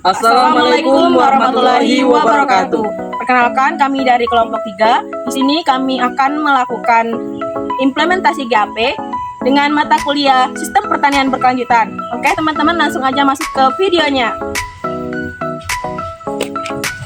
Assalamualaikum warahmatullahi wabarakatuh. Perkenalkan, kami dari kelompok 3. Di sini kami akan melakukan implementasi GAP dengan mata kuliah Sistem Pertanian Berkelanjutan. Oke, teman-teman, langsung aja masuk ke videonya.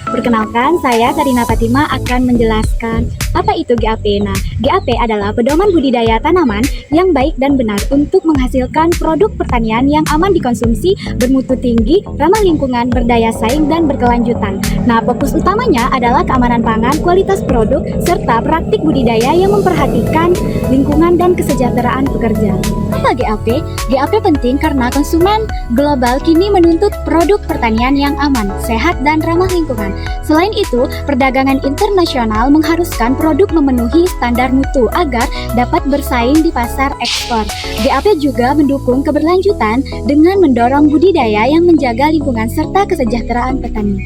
Perkenalkan, saya Sarina Fatima akan menjelaskan apa itu GAP. Nah, GAP adalah pedoman budidaya tanaman yang baik dan benar untuk menghasilkan produk pertanian yang aman dikonsumsi, bermutu tinggi, ramah lingkungan, berdaya saing, dan berkelanjutan. Nah, fokus utamanya adalah keamanan pangan, kualitas produk, serta praktik budidaya yang memperhatikan lingkungan dan kesejahteraan pekerja. Apa GAP? GAP penting karena konsumen global kini menuntut produk pertanian yang aman, sehat, dan ramah lingkungan. Selain itu, perdagangan internasional mengharuskan produk memenuhi standar mutu agar dapat bersaing di pasar ekspor. GAP juga mendukung keberlanjutan dengan mendorong budidaya yang menjaga lingkungan serta kesejahteraan petani.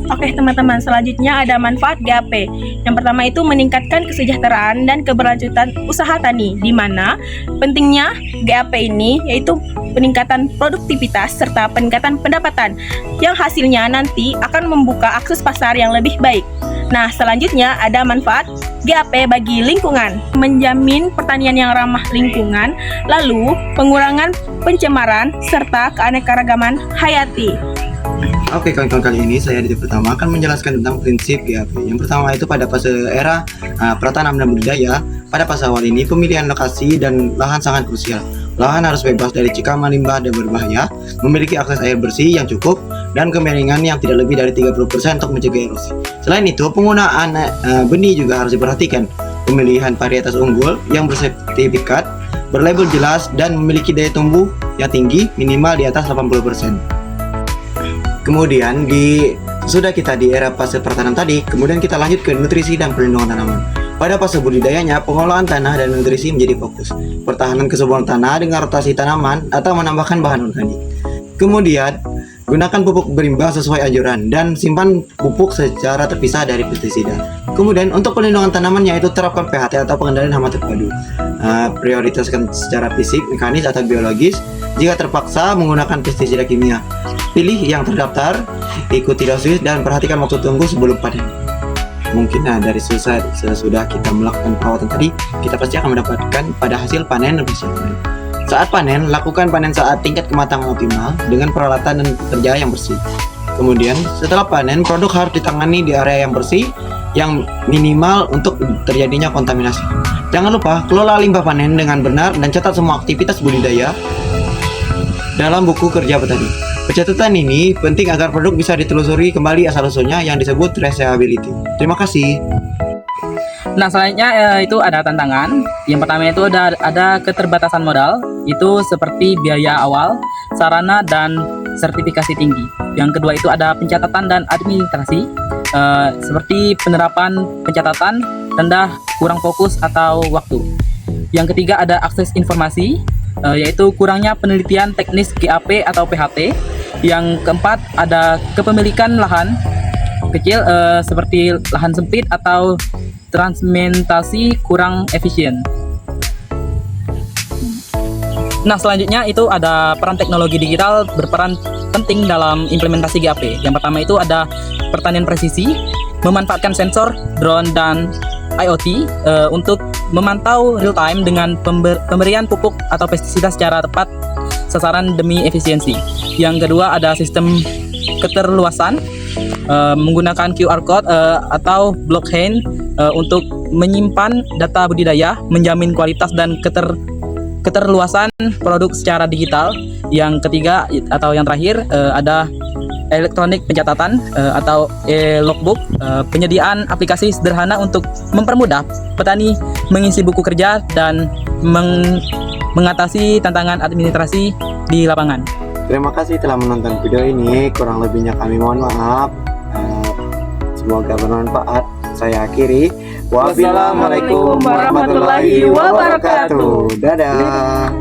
Oke teman-teman, selanjutnya ada manfaat GAP. Yang pertama itu meningkatkan kesejahteraan dan keberlanjutan usaha tani, di mana pentingnya GAP ini yaitu peningkatan produktivitas serta peningkatan pendapatan yang hasilnya nanti akan membuka akses pasar yang lebih baik. Nah, selanjutnya ada manfaat GAP bagi lingkungan, menjamin pertanian yang ramah lingkungan, lalu pengurangan pencemaran serta keanekaragaman hayati. Oke kawan-kawan, kali ini saya Aditya Pertama akan menjelaskan tentang prinsip GAP. Yang pertama itu pada fase era pratanaman dan budidaya. Pada fase awal ini pemilihan lokasi dan lahan sangat krusial. Lahan harus bebas dari cikaman, limbah, dan berbahaya, memiliki akses air bersih yang cukup, dan kemiringan yang tidak lebih dari 30% untuk mencegah erosi. Selain itu, penggunaan benih juga harus diperhatikan. Pemilihan varietas unggul yang bersertifikat, berlabel jelas, dan memiliki daya tumbuh yang tinggi, minimal di atas 80%. Kemudian sudah kita di era fase pertanian tadi, kemudian kita lanjut ke nutrisi dan perlindungan tanaman. Pada fase budidayanya, pengolahan tanah dan nutrisi menjadi fokus. Pertahanan kesuburan tanah dengan rotasi tanaman atau menambahkan bahan organik. Kemudian, gunakan pupuk berimbang sesuai anjuran dan simpan pupuk secara terpisah dari pestisida. Kemudian, untuk perlindungan tanaman yaitu terapkan PHT atau pengendalian hama terpadu. Prioritaskan secara fisik, mekanis, atau biologis. Jika terpaksa menggunakan pestisida kimia, pilih yang terdaftar, ikuti dosis, dan perhatikan waktu tunggu sebelum panen. Mungkin sesudah kita melakukan perawatan tadi, kita pasti akan mendapatkan pada hasil panen lebih sempurna. Saat panen, lakukan panen saat tingkat kematangan optimal dengan peralatan dan kerja yang bersih. Kemudian, setelah panen, produk harus ditangani di area yang bersih, yang minimal untuk terjadinya kontaminasi. Jangan lupa, kelola limbah panen dengan benar dan catat semua aktivitas budidaya dalam buku kerja petani. Pencatatan ini penting agar produk bisa ditelusuri kembali asal-usulnya yang disebut traceability. Terima kasih. Nah, selanjutnya itu ada tantangan. Yang pertama itu ada keterbatasan modal, itu seperti biaya awal, sarana, dan sertifikasi tinggi. Yang kedua itu ada pencatatan dan administrasi, seperti penerapan pencatatan rendah, kurang fokus atau waktu. Yang ketiga ada akses informasi, yaitu kurangnya penelitian teknis GAP atau PHT. Yang keempat ada kepemilikan lahan kecil, seperti lahan sempit atau transmentasi kurang efisien. Nah, selanjutnya itu ada peran teknologi digital berperan penting dalam implementasi GAP. Yang pertama itu ada pertanian presisi, memanfaatkan sensor, drone, dan IoT untuk memantau real time dengan pemberian pupuk atau pestisida secara tepat sasaran demi efisiensi. Yang kedua ada sistem keterluasan, menggunakan QR code atau blockchain untuk menyimpan data budidaya, menjamin kualitas dan keterluasan produk secara digital. Yang ketiga atau yang terakhir ada elektronik pencatatan atau logbook, penyediaan aplikasi sederhana untuk mempermudah petani mengisi buku kerja dan mengatasi tantangan administrasi di lapangan. Terima kasih telah menonton video ini. Kurang lebihnya kami mohon maaf. Semoga bermanfaat. Saya akhiri. Wassalamualaikum warahmatullahi wabarakatuh. Dadah.